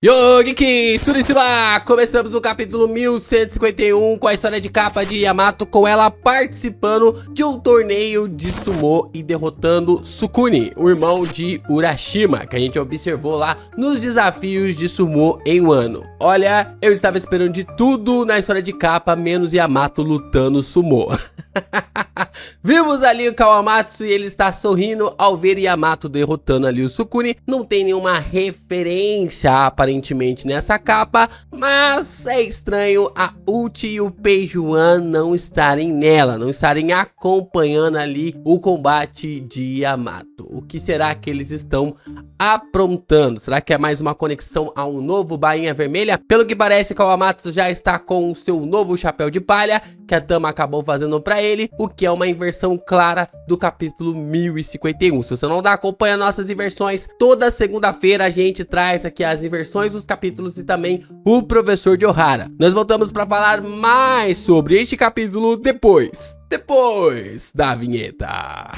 Yo, Geeks, tudo em cima! Começamos o capítulo 1151 com a história de capa de Yamato, com ela participando de um torneio de sumô e derrotando Sukune, o irmão de Urashima, que a gente observou lá nos desafios de sumô em um ano. Olha, eu estava esperando de tudo na história de capa, menos Yamato lutando sumô. Vimos ali o Kawamatsu e ele está sorrindo ao ver Yamato derrotando ali o Sukune. Não tem nenhuma referência aparentemente nessa capa, mas é estranho a Uchi e o Peijuan não estarem nela, não estarem acompanhando ali o combate de Yamato. O que será que eles estão aprontando? Será que é mais uma conexão a um novo Bainha Vermelha? Pelo que parece, Kawamatsu já está com o seu novo chapéu de palha, que a Tama acabou fazendo para ele, o que é uma inversão clara do capítulo 1051. Se você não está acompanhando nossas inversões, toda segunda-feira a gente traz aqui as inversões dos capítulos e também o professor de Ohara. Nós voltamos para falar mais sobre este capítulo depois da vinheta.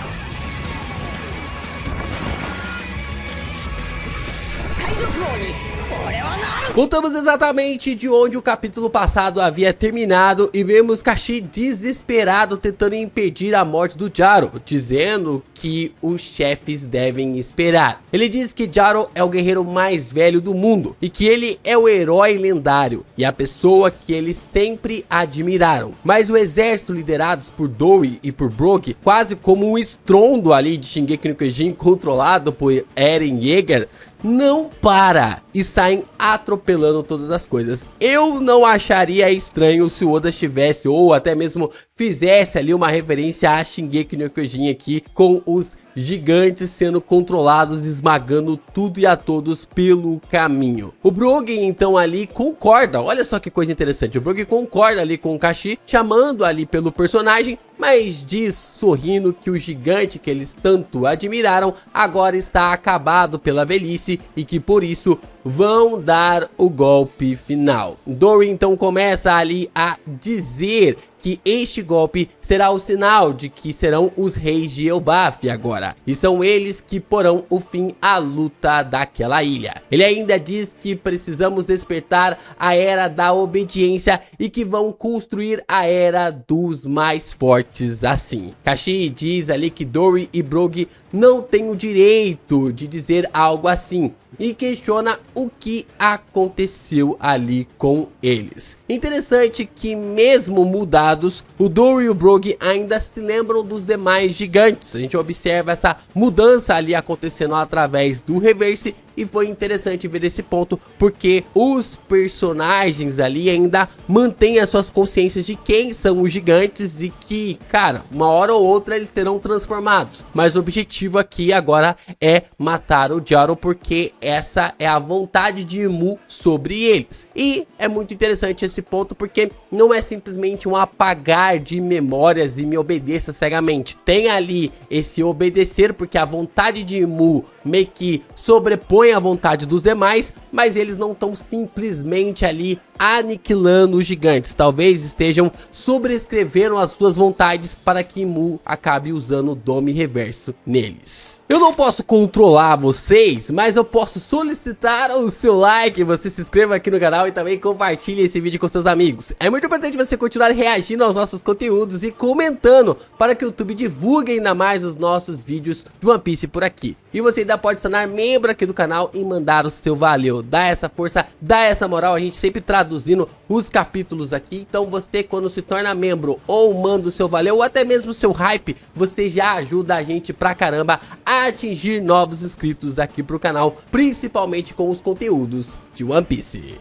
Voltamos exatamente de onde o capítulo passado havia terminado e vemos Kashi desesperado tentando impedir a morte do Jaro, dizendo que os chefes devem esperar. Ele diz que Jaro é o guerreiro mais velho do mundo e que ele é o herói lendário e a pessoa que eles sempre admiraram. Mas o exército liderados por Doi e por Brook, quase como um estrondo ali de Shingeki no Kyojin controlado por Eren Yeager, não para e saem atropelando todas as coisas. Eu não acharia estranho se o Oda estivesse ou até mesmo fizesse ali uma referência a Shingeki no Kyojin aqui, com os gigantes sendo controlados, esmagando tudo e a todos pelo caminho. O Brook então ali concorda, olha só que coisa interessante, o Brook concorda ali com o Kashi, chamando ali pelo personagem, mas diz sorrindo que o gigante que eles tanto admiraram agora está acabado pela velhice e que por isso vão dar o golpe final. Dory então começa ali a dizer que este golpe será o sinal de que serão os reis de Elbaf agora, e são eles que porão o fim à luta daquela ilha. Ele ainda diz que precisamos despertar a era da obediência e que vão construir a era dos mais fortes assim. Kashi diz ali que Dory e Brook não têm o direito de dizer algo assim e questiona o que aconteceu ali com eles. Interessante que mesmo mudados, o Dory e o Brook ainda se lembram dos demais gigantes. A gente observa essa mudança ali acontecendo através do reverse e foi interessante ver esse ponto, porque os personagens ali ainda mantêm as suas consciências de quem são os gigantes e que, cara, uma hora ou outra eles serão transformados. Mas o objetivo aqui agora é matar o Jaro, porque essa é a vontade de Imu sobre eles. E é muito interessante esse ponto, porque não é simplesmente um apagar de memórias e me obedeça cegamente. Tem ali esse obedecer, porque a vontade de Imu meio que sobrepõe a vontade dos demais, mas eles não estão simplesmente ali aniquilando os gigantes. Talvez estejam sobrescrevendo as suas vontades para que Imu acabe usando o Dome Reverso neles. Eu não posso controlar vocês, mas eu posso solicitar o seu like, você se inscreva aqui no canal e também compartilhe esse vídeo com seus amigos. É muito importante você continuar reagindo aos nossos conteúdos e comentando para que o YouTube divulgue ainda mais os nossos vídeos de One Piece por aqui. E você ainda pode se tornar membro aqui do canal e mandar o seu valeu. Dá essa força, dá essa moral, a gente sempre traduzindo os capítulos aqui. Então você, quando se torna membro ou manda o seu valeu ou até mesmo o seu hype, você já ajuda a gente pra caramba a atingir novos inscritos aqui pro canal, principalmente com os conteúdos de One Piece.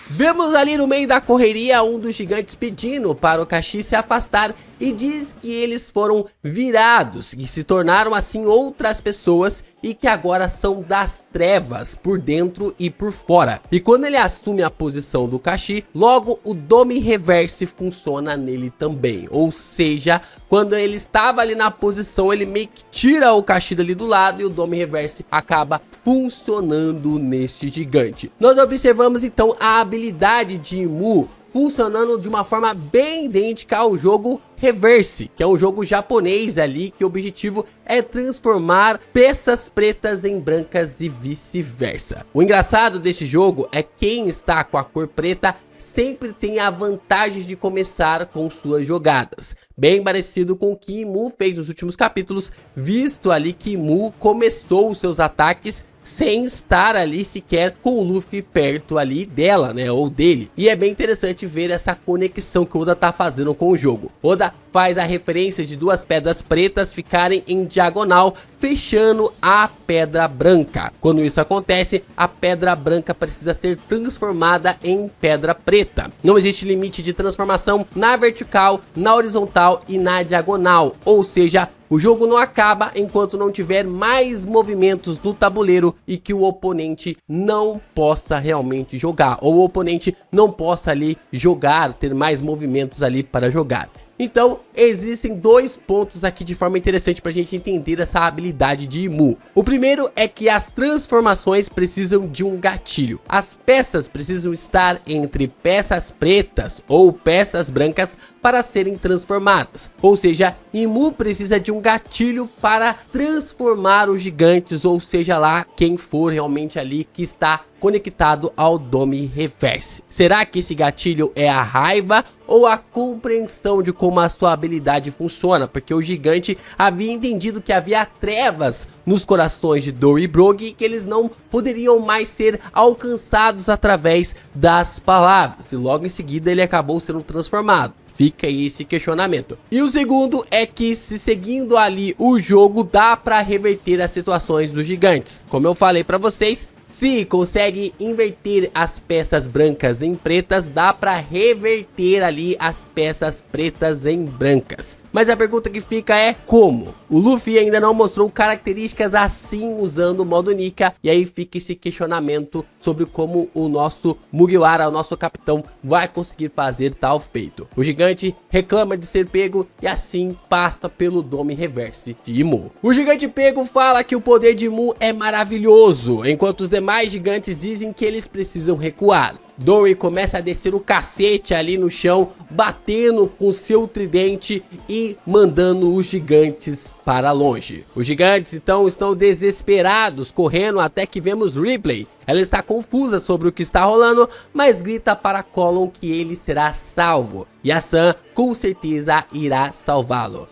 Vemos ali no meio da correria um dos gigantes pedindo para o Kashi se afastar e diz que eles foram virados e se tornaram assim outras pessoas e que agora são das trevas por dentro e por fora. E quando ele assume a posição do Kashi, logo o Dome Reverse funciona nele também. Ou seja, quando ele estava ali na posição, ele meio que tira o Kashi dali do lado e o Dome Reverse acaba funcionando neste gigante. Nós observamos então a habilidade de Imu funcionando de uma forma bem idêntica ao jogo Reverse, que é um jogo japonês ali, que o objetivo é transformar peças pretas em brancas e vice-versa. O engraçado deste jogo é que quem está com a cor preta sempre tem a vantagem de começar com suas jogadas. Bem parecido com o que Imu fez nos últimos capítulos, visto ali que Imu começou os seus ataques sem estar ali sequer com o Luffy perto ali dela, né, ou dele. E é bem interessante ver essa conexão que o Oda tá fazendo com o jogo. Oda faz a referência de duas pedras pretas ficarem em diagonal, fechando a pedra branca. Quando isso acontece, a pedra branca precisa ser transformada em pedra preta. Não existe limite de transformação na vertical, na horizontal e na diagonal, ou seja, o jogo não acaba enquanto não tiver mais movimentos no tabuleiro e que o oponente não possa realmente jogar, ou o oponente não possa ali jogar, ter mais movimentos ali para jogar. Então, existem dois pontos aqui de forma interessante para a gente entender essa habilidade de Imu. O primeiro é que as transformações precisam de um gatilho. As peças precisam estar entre peças pretas ou peças brancas para serem transformadas. Ou seja, Imu precisa de um gatilho para transformar os gigantes, ou seja lá quem for realmente ali que está conectado ao Dome Reverse. Será que esse gatilho é a raiva ou a compreensão de como a sua habilidade funciona? Porque o gigante havia entendido que havia trevas nos corações de Dory e Brogy e que eles não poderiam mais ser alcançados através das palavras. E logo em seguida ele acabou sendo transformado. Fica aí esse questionamento. E o segundo é que, se seguindo ali o jogo, dá para reverter as situações dos gigantes. Como eu falei para vocês, se consegue inverter as peças brancas em pretas, dá para reverter ali as peças pretas em brancas. Mas a pergunta que fica é como? O Luffy ainda não mostrou características assim usando o modo Nika, e aí fica esse questionamento sobre como o nosso Mugiwara, o nosso capitão, vai conseguir fazer tal feito. O gigante reclama de ser pego e assim passa pelo Dome Reverse de Imu. O gigante pego fala que o poder de Imu é maravilhoso, enquanto os demais gigantes dizem que eles precisam recuar. Dory começa a descer o cacete ali no chão, batendo com seu tridente e mandando os gigantes para longe. Os gigantes então estão desesperados, correndo até que vemos Ripley. Ela está confusa sobre o que está rolando, mas grita para Colon que ele será salvo. E a Sam com certeza irá salvá-lo.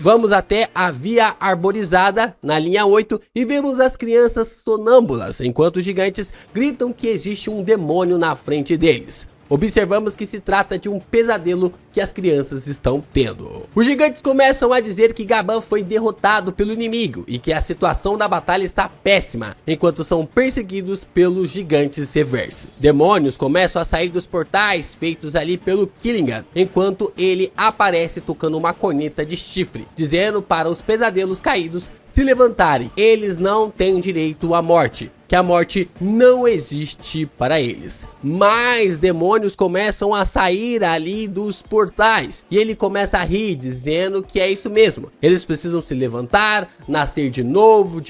Vamos até a Via Arborizada, na linha 8, e vemos as crianças sonâmbulas, enquanto os gigantes gritam que existe um demônio na frente deles. Observamos que se trata de um pesadelo que as crianças estão tendo. Os gigantes começam a dizer que Gaban foi derrotado pelo inimigo e que a situação da batalha está péssima, enquanto são perseguidos pelos gigantes Reverse. Demônios começam a sair dos portais feitos ali pelo Killingan, enquanto ele aparece tocando uma corneta de chifre, dizendo para os pesadelos caídos se levantarem. Eles não têm direito à morte, que a morte não existe para eles. Mais demônios começam a sair ali dos portais e ele começa a rir, dizendo que é isso mesmo. Eles precisam se levantar, nascer de novo,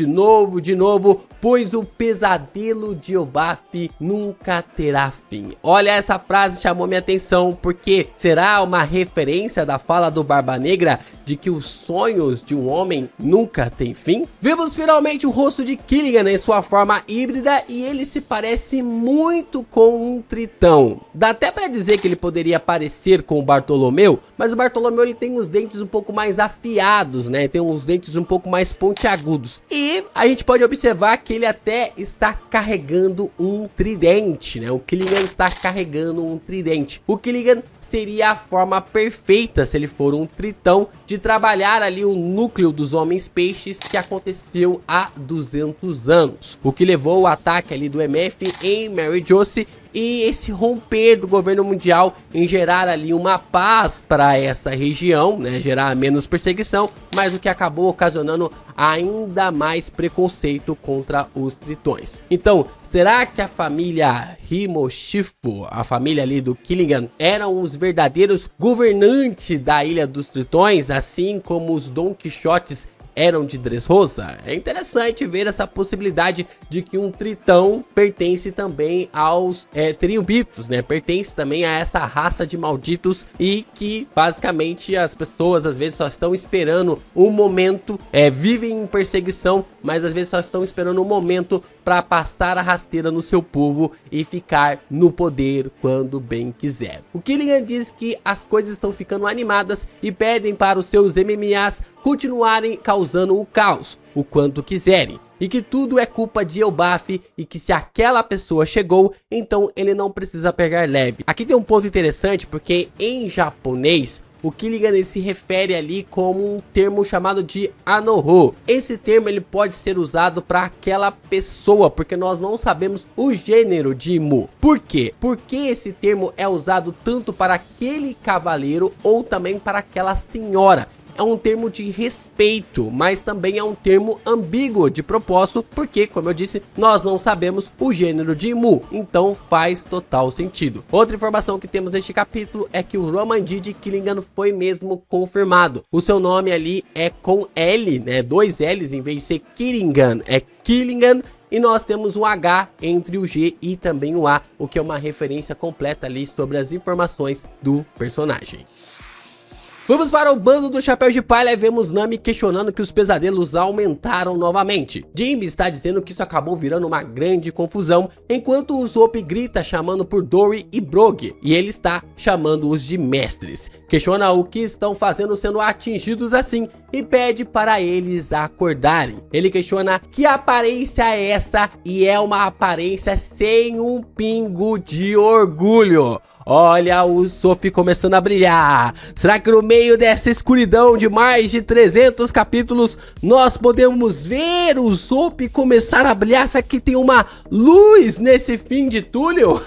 pois o pesadelo de Elbaf nunca terá fim. Olha, essa frase chamou minha atenção, porque será uma referência da fala do Barba Negra de que os sonhos de um homem nunca têm fim? Vemos finalmente o rosto de Killingan em sua forma híbrida e ele se parece muito com um tritão. Dá até para dizer que ele poderia parecer com o Bartolomeu, mas o Bartolomeu ele tem os dentes um pouco mais afiados, né? Tem uns dentes um pouco mais pontiagudos. E a gente pode observar que ele até está carregando um tridente, né? O Killingan está carregando um tridente. O Killingan seria a forma perfeita, se ele for um tritão, de trabalhar ali o núcleo dos homens peixes que aconteceu há 200 anos. O que levou o ataque ali do MF em Mary Josie e esse romper do governo mundial em gerar ali uma paz para essa região, né, gerar menos perseguição, mas o que acabou ocasionando ainda mais preconceito contra os tritões. Então, será que a família Himoshifu, a família ali do Killingan, eram os verdadeiros governantes da Ilha dos Tritões, assim como os Don Quixotes eram de Dressrosa? É interessante ver essa possibilidade de que um tritão pertence também aos Triobitos, né? Pertence também a essa raça de malditos e que basicamente as pessoas às vezes só estão esperando um momento, vivem em perseguição, mas às vezes só estão esperando um momento para passar a rasteira no seu povo e ficar no poder quando bem quiser. O Killian diz que as coisas estão ficando animadas e pedem para os seus MMAs continuarem causando o caos o quanto quiserem, e que tudo é culpa de Elbaf e que se aquela pessoa chegou, então ele não precisa pegar leve. Aqui tem um ponto interessante porque em japonês o Killian se refere ali como um termo chamado de Anoho. Esse termo ele pode ser usado para aquela pessoa, porque nós não sabemos o gênero de Imu. Por quê? Porque esse termo é usado tanto para aquele cavaleiro ou também para aquela senhora. É um termo de respeito, mas também é um termo ambíguo de propósito, porque, como eu disse, nós não sabemos o gênero de Imu, então faz total sentido. Outra informação que temos neste capítulo é que o Romanji de Killian foi mesmo confirmado. O seu nome ali é com L, né? 2 L's em vez de ser Killian, é Killian. E nós temos um H entre o G e também o A, o que é uma referência completa ali sobre as informações do personagem. Vamos para o bando do Chapéu de Palha e vemos Nami questionando que os pesadelos aumentaram novamente. Jimmy está dizendo que isso acabou virando uma grande confusão, enquanto o Usopp grita chamando por Dory e Brogy, e ele está chamando-os de mestres. Questiona o que estão fazendo sendo atingidos assim e pede para eles acordarem. Ele questiona que aparência é essa e é uma aparência sem um pingo de orgulho. Olha o Usopp começando a brilhar. Será que no meio dessa escuridão de mais de 300 capítulos nós podemos ver o Usopp começar a brilhar? Será que tem uma luz nesse fim de túnel?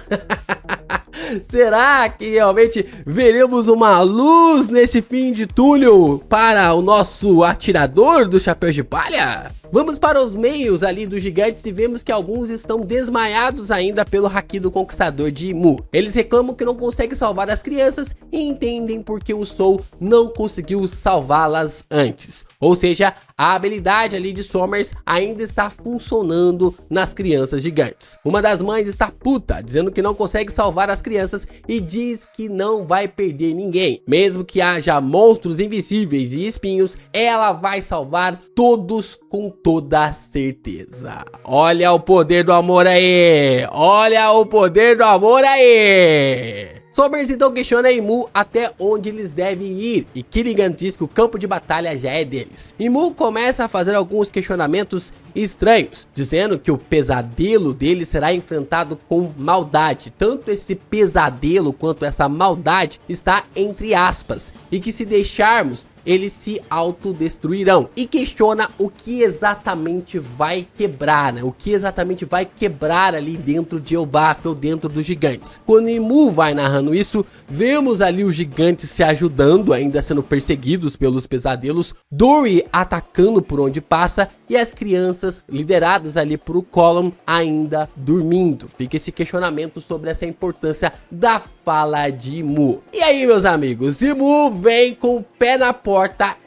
Será que realmente veremos uma luz nesse fim de túnel para o nosso atirador do Chapéu de Palha? Vamos para os meios ali dos gigantes e vemos que alguns estão desmaiados ainda pelo haki do conquistador de Imu. Eles reclamam que não conseguem salvar as crianças e entendem porque o Soul não conseguiu salvá-las antes. Ou seja, a habilidade ali de Sommers ainda está funcionando nas crianças gigantes. Uma das mães está puta, dizendo que não consegue salvar as crianças e diz que não vai perder ninguém. Mesmo que haja monstros invisíveis e espinhos, ela vai salvar todos com toda certeza. Olha o poder do amor aí! Olha o poder do amor aí! Sommers então questiona Imu até onde eles devem ir e Killian diz que o campo de batalha já é deles. Imu começa a fazer alguns questionamentos estranhos, dizendo que o pesadelo dele será enfrentado com maldade. Tanto esse pesadelo quanto essa maldade está entre aspas e que se deixarmos eles se autodestruirão, e questiona o que exatamente vai quebrar, né? O que exatamente vai quebrar ali dentro de Elbaf ou dentro dos gigantes. Quando Imu vai narrando isso, vemos ali os gigantes se ajudando, ainda sendo perseguidos pelos pesadelos, Dory atacando por onde passa e as crianças lideradas ali por o Column ainda dormindo. Fica esse questionamento sobre essa importância da fala de Imu. E aí, meus amigos, Imu vem com o pé na porta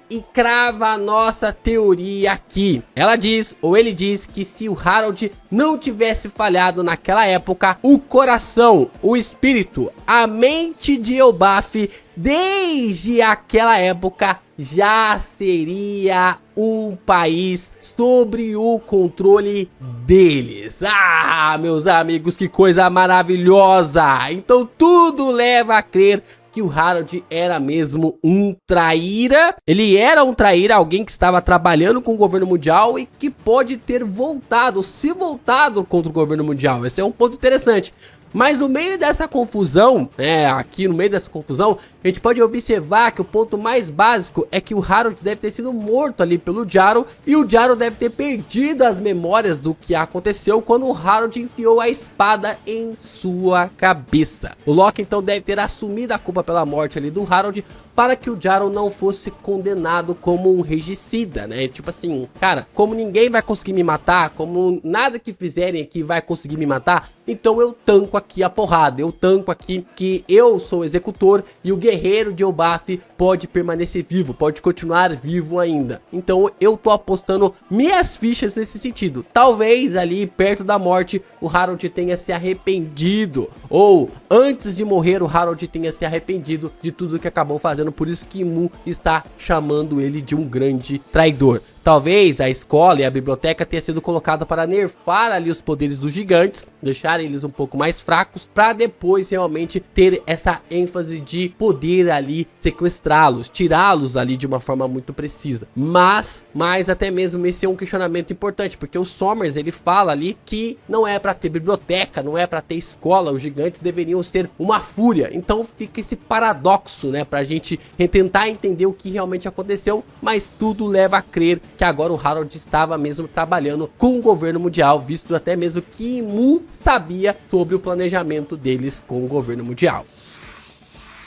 e crava a nossa teoria aqui. Ela diz, ou ele diz, que se o Harold não tivesse falhado naquela época, o coração, o espírito, a mente de Elbaf, desde aquela época, já seria um país sobre o controle deles. Ah, meus amigos, que coisa maravilhosa! Então tudo leva a crer que o Harold era mesmo um traíra. Ele era um traíra, alguém que estava trabalhando com o governo mundial e que pode ter voltado, se voltado contra o governo mundial. Esse é um ponto interessante. Mas no meio dessa confusão, aqui no meio dessa confusão, a gente pode observar que o ponto mais básico é que o Harold deve ter sido morto ali pelo Jaro, e o Jaro deve ter perdido as memórias do que aconteceu quando o Harold enfiou a espada em sua cabeça. O Loki então deve ter assumido a culpa pela morte ali do Harold, para que o Jaro não fosse condenado como um regicida, né? Tipo assim, cara, como ninguém vai conseguir me matar, como nada que fizerem aqui vai conseguir me matar, então eu tanco aqui a porrada, eu tanco aqui que eu sou o executor e o guerreiro de Elbaf pode permanecer vivo, pode continuar vivo ainda. Então eu tô apostando minhas fichas nesse sentido. Talvez ali perto da morte o Harold tenha se arrependido, ou antes de morrer o Harold tenha se arrependido de tudo que acabou fazendo, por isso que Mu está chamando ele de um grande traidor. Talvez a escola e a biblioteca tenha sido colocada para nerfar ali os poderes dos gigantes, deixar eles um pouco mais fracos, para depois realmente ter essa ênfase de poder ali sequestrá-los, tirá-los ali de uma forma muito precisa. Mas até mesmo esse é um questionamento importante, porque o Sommers ele fala ali que não é para ter biblioteca, não é para ter escola, os gigantes deveriam ser uma fúria. Então fica esse paradoxo, né, pra gente tentar entender o que realmente aconteceu, mas tudo leva a crer que agora o Harold estava mesmo trabalhando com o governo mundial, visto até mesmo que Mu sabia sobre o planejamento deles com o governo mundial.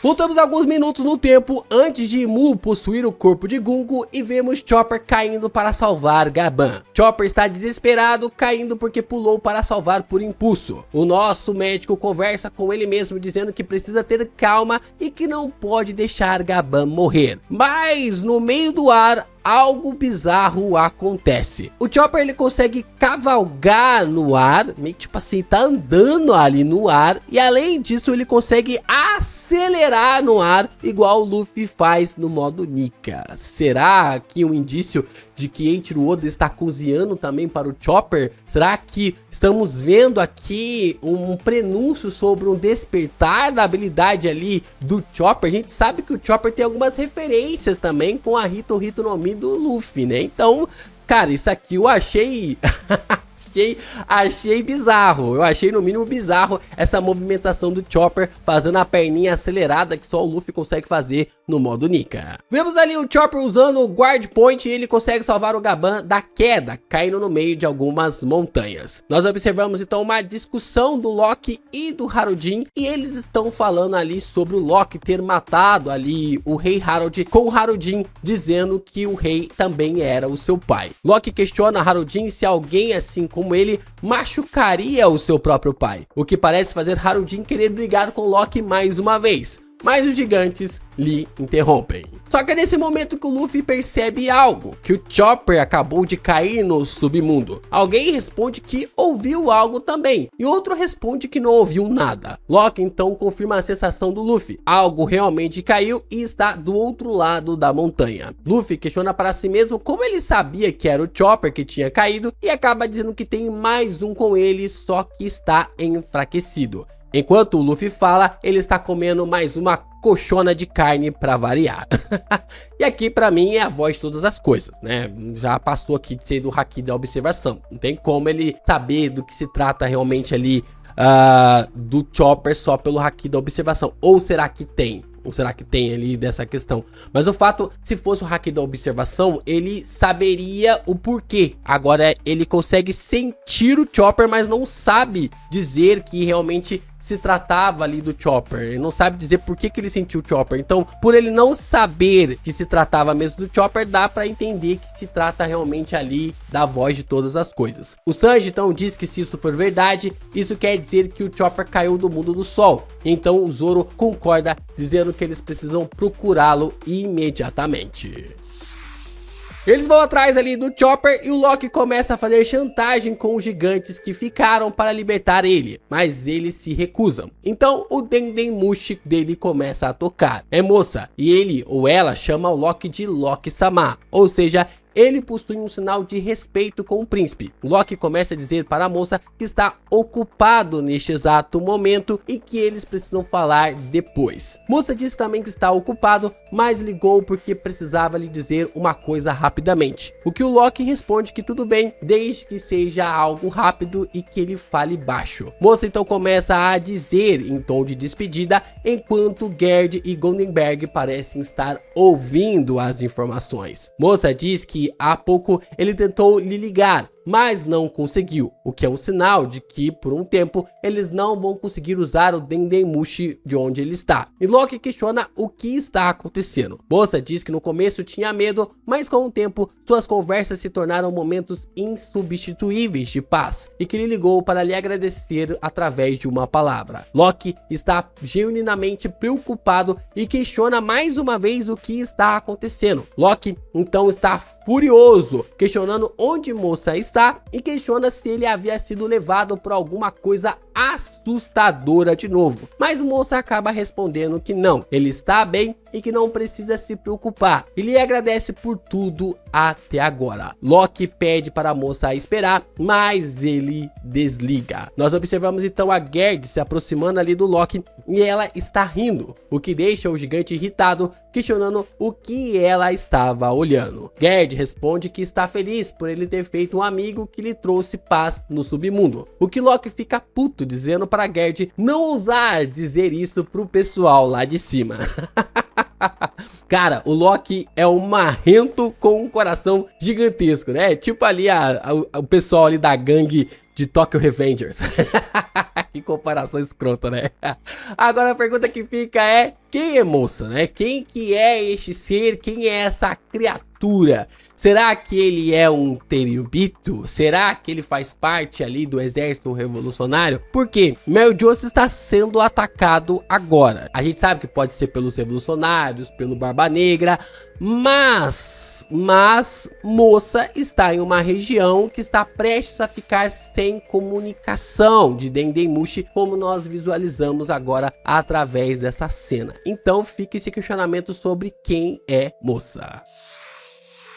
Voltamos alguns minutos no tempo antes de Mu possuir o corpo de Gungo e vemos Chopper caindo para salvar Gaban. Chopper está desesperado, caindo porque pulou para salvar por impulso. O nosso médico conversa com ele mesmo dizendo que precisa ter calma e que não pode deixar Gaban morrer. Mas no meio do ar, algo bizarro acontece. O Chopper ele consegue cavalgar no ar, meio tipo assim, tá andando ali no ar, e além disso ele consegue acelerar no ar, igual o Luffy faz no modo Nika. Será aqui um indício de que Eiichiro Oda está cozinhando também para o Chopper? Será que estamos vendo aqui um prenúncio sobre um despertar da habilidade ali do Chopper? A gente sabe que o Chopper tem algumas referências também com a Hito no Mi do Luffy, né? Então, cara, isso aqui eu achei... achei bizarro, eu achei no mínimo bizarro essa movimentação do Chopper fazendo a perninha acelerada que só o Luffy consegue fazer no modo Nika. Vemos ali o Chopper usando o Guard Point e ele consegue salvar o Gaban da queda, caindo no meio de algumas montanhas. Nós observamos então uma discussão do Loki e do Harudin, e eles estão falando ali sobre o Loki ter matado ali o rei Harold, com o Harudin dizendo que o rei também era o seu pai. Loki questiona Harudin se alguém assim como ele machucaria o seu próprio pai, o que parece fazer Harudin querer brigar com Loki mais uma vez, mas os gigantes lhe interrompem. Só que é nesse momento que o Luffy percebe algo, que o Chopper acabou de cair no submundo. Alguém responde que ouviu algo também, e outro responde que não ouviu nada. Loki então confirma a sensação do Luffy, algo realmente caiu e está do outro lado da montanha. Luffy questiona para si mesmo como ele sabia que era o Chopper que tinha caído, e acaba dizendo que tem mais um com ele, só que está enfraquecido. Enquanto o Luffy fala, ele está comendo mais uma coxona de carne para variar. E aqui pra mim é a voz de todas as coisas, né? Já passou aqui de ser do haki da observação. Não tem como ele saber do que se trata realmente ali do Chopper só pelo haki da observação. Ou será que tem? Ou será que tem ali dessa questão? Mas o fato, se fosse o haki da observação, ele saberia o porquê. Agora ele consegue sentir o Chopper, mas não sabe dizer que realmente se tratava ali do Chopper. Ele não sabe dizer por que ele sentiu o Chopper. Então, por ele não saber que se tratava mesmo do Chopper, dá pra entender que se trata realmente ali da voz de todas as coisas. O Sanji então diz que se isso for verdade, isso quer dizer que o Chopper caiu do mundo do sol. Então o Zoro concorda, dizendo que eles precisam procurá-lo imediatamente. Eles vão atrás ali do Chopper e o Loki começa a fazer chantagem com os gigantes que ficaram para libertar ele, mas eles se recusam. Então o Dendemushi dele começa a tocar. É moça, e ele ou ela chama o Loki de Loki-sama, ou seja, ele possui um sinal de respeito com o príncipe. Loki começa a dizer para a moça que está ocupado neste exato momento e que eles precisam falar depois. Moça diz também que está ocupado, mas ligou porque precisava lhe dizer uma coisa rapidamente. O que o Loki responde que tudo bem, desde que seja algo rápido e que ele fale baixo. Moça então começa a dizer em tom de despedida, enquanto Gerd e Goldenberg parecem estar ouvindo as informações. Moça diz que há pouco ele tentou lhe ligar, mas não conseguiu, o que é um sinal de que por um tempo eles não vão conseguir usar o Dendemushi de onde ele está. E Loki questiona o que está acontecendo. Moça diz que no começo tinha medo, mas com o tempo suas conversas se tornaram momentos insubstituíveis de paz, e que ele ligou para lhe agradecer através de uma palavra. Loki está genuinamente preocupado e questiona mais uma vez o que está acontecendo. Loki então está furioso, questionando onde Moça está e questiona se ele havia sido levado por alguma coisa assustadora de novo. Mas Moça acaba respondendo que não, ele está bem e que não precisa se preocupar. Ele agradece por tudo até agora. Loki pede para a Moça esperar, mas ele desliga. Nós observamos então a Gerd se aproximando ali do Loki e ela está rindo, o que deixa o gigante irritado, questionando o que ela estava olhando. Gerd responde que está feliz por ele ter feito um amigo que lhe trouxe paz no submundo, o que Loki fica puto, dizendo para Gerd não ousar dizer isso pro pessoal lá de cima. Cara, o Loki é um marrento com um coração gigantesco, né? Tipo ali o pessoal ali da gangue de Tokyo Revengers. Que comparação escrota, né? Agora a pergunta que fica é: quem é Moça, né? Quem que é este ser? Quem é essa criatura? Será que ele é um Tenryubito? Será que ele faz parte ali do exército revolucionário? Porque Meliodas está sendo atacado agora. A gente sabe que pode ser pelos revolucionários, pelo Barba Negra, mas Moça está em uma região que está prestes a ficar sem comunicação de Dendemushi, como nós visualizamos agora através dessa cena. Então fica esse questionamento sobre quem é Moça.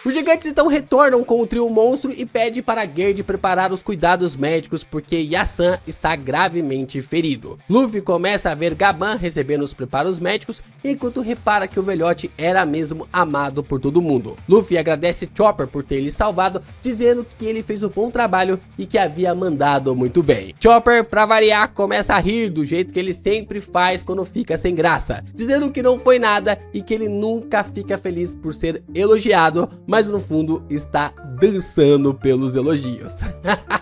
Os gigantes então retornam com o trio monstro e pedem para Gerd preparar os cuidados médicos porque Yasan está gravemente ferido. Luffy começa a ver Gaban recebendo os preparos médicos enquanto repara que o velhote era mesmo amado por todo mundo. Luffy agradece Chopper por ter lhe salvado, dizendo que ele fez um bom trabalho e que havia mandado muito bem. Chopper, pra variar, começa a rir do jeito que ele sempre faz quando fica sem graça, dizendo que não foi nada e que ele nunca fica feliz por ser elogiado, mas no fundo está dançando pelos elogios.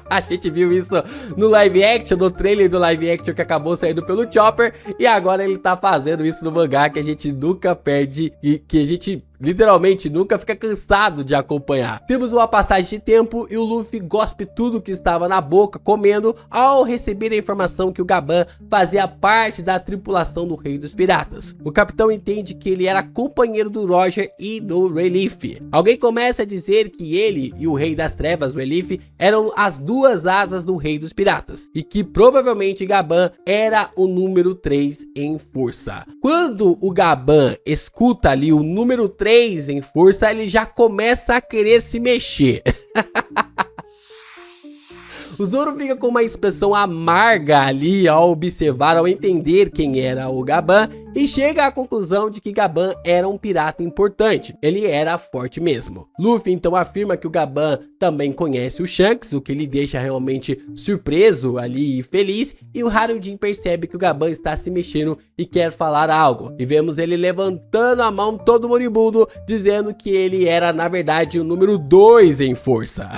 A gente viu isso no live action, no trailer do live action que acabou saindo pelo Chopper, e agora ele tá fazendo isso no mangá, que a gente nunca perde e que a gente literalmente nunca fica cansado de acompanhar. Temos uma passagem de tempo e o Luffy gospe tudo que estava na boca comendo ao receber a informação que o Gaban fazia parte da tripulação do Rei dos Piratas. O capitão entende que ele era companheiro do Roger e do Relief. Alguém começa a dizer que ele e o Rei das Trevas, Relief, eram as duas asas do Rei dos Piratas e que provavelmente Gaban era o número 3 em força. Quando o Gaban escuta ali o número 3 em força, ele já começa a querer se mexer. O Zoro fica com uma expressão amarga ali ao observar, ao entender quem era o Gaban, e chega à conclusão de que Gaban era um pirata importante. Ele era forte mesmo. Luffy então afirma que o Gaban também conhece o Shanks, o que lhe deixa realmente surpreso ali e feliz, e o Harudin percebe que o Gaban está se mexendo e quer falar algo. E vemos ele levantando a mão todo moribundo, dizendo que ele era na verdade o número 2 em força.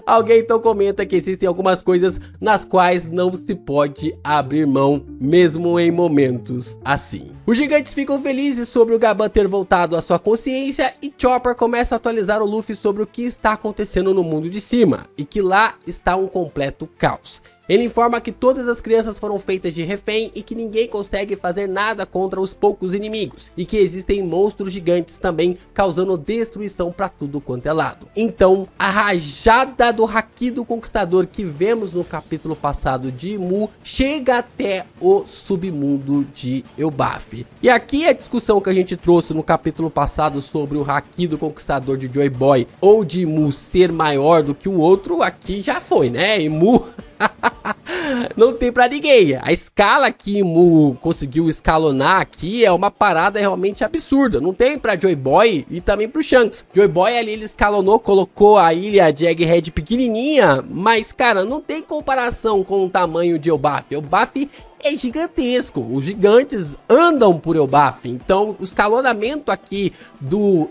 Alguém então comenta que existem algumas coisas nas quais não se pode abrir mão, mesmo em momentos assim. Os gigantes ficam felizes sobre o Gaban ter voltado à sua consciência e Chopper começa a atualizar o Luffy sobre o que está acontecendo no mundo de cima e que lá está um completo caos. Ele informa que todas as crianças foram feitas de refém e que ninguém consegue fazer nada contra os poucos inimigos. E que existem monstros gigantes também causando destruição para tudo quanto é lado. Então, a rajada do Haki do Conquistador que vemos no capítulo passado de Mu chega até o submundo de Elbaf. E aqui a discussão que a gente trouxe no capítulo passado sobre o Haki do Conquistador de Joy Boy ou de Mu ser maior do que o outro, aqui já foi, né? E Mu... não tem pra ninguém. A escala que Mu conseguiu escalonar aqui é uma parada realmente absurda. Não tem pra Joy Boy e também pro Shanks. Joy Boy ali ele escalonou, colocou a ilha de Egghead pequenininha, mas cara, não tem comparação com o tamanho de Elbaf. Elbaf é gigantesco. Os gigantes andam por Elbaf. Então o escalonamento aqui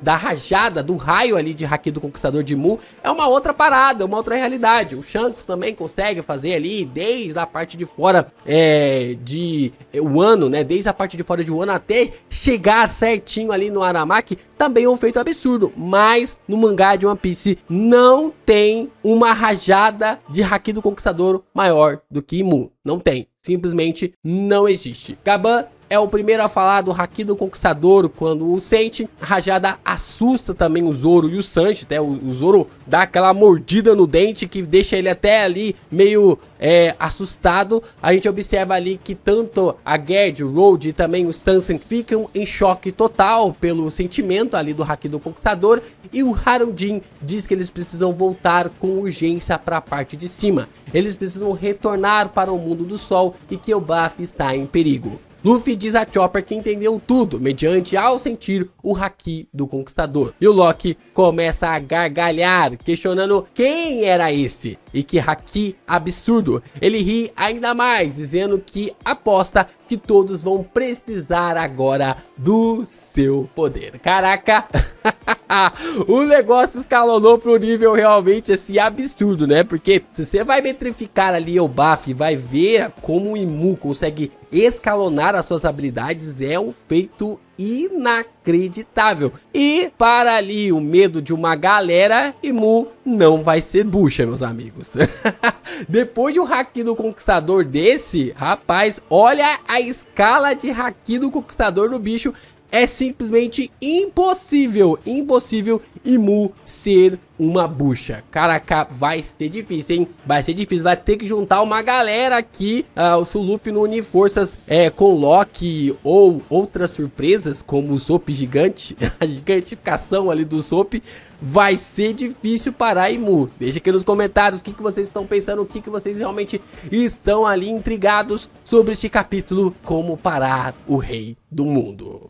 da rajada, do raio ali de Haki do Conquistador de Mu é uma outra parada, uma outra realidade. O Shanks também consegue fazer ali desde a parte de fora de Wano, né? Desde a parte de fora de Wano até chegar certinho ali no Aramaki, também é um feito absurdo. Mas no mangá de One Piece não tem uma rajada de Haki do Conquistador maior do que Mu. Não tem. Simplesmente não existe. Gaban é o primeiro a falar do Haki do Conquistador quando o sente. A rajada assusta também o Zoro e o Sanji, até o Zoro dá aquela mordida no dente que deixa ele até ali meio assustado. A gente observa ali que tanto a Gerd, o Road e também o Stansen ficam em choque total pelo sentimento ali do Haki do Conquistador. E o Harunjin diz que eles precisam voltar com urgência para a parte de cima. Eles precisam retornar para o mundo do sol e que Elbaf está em perigo. Luffy diz a Chopper que entendeu tudo, mediante ao sentir o Haki do Conquistador. E o Loki começa a gargalhar, questionando quem era esse. E que Haki absurdo. Ele ri ainda mais, dizendo que aposta que todos vão precisar agora do seu poder. Caraca, o negócio escalonou pro nível realmente assim absurdo, né? Porque se você vai metrificar ali o Elbaf, vai ver como o Imu consegue escalonar as suas habilidades, é um feito inacreditável. E para ali o medo de uma galera, Imu não vai ser bucha, meus amigos. Depois de um Haki do Conquistador desse, rapaz, olha a escala de Haki do Conquistador do bicho. É simplesmente impossível Imu ser uma bucha. Caraca, vai ser difícil, hein? Vai ser difícil, vai ter que juntar uma galera aqui. Se o Luffy não unir forças com Loki ou outras surpresas, como o Sop gigante, a gigantificação ali do Sop, vai ser difícil parar Imu. Deixa aqui nos comentários o que vocês estão pensando, o que vocês realmente estão ali intrigados sobre este capítulo, como parar o rei do mundo.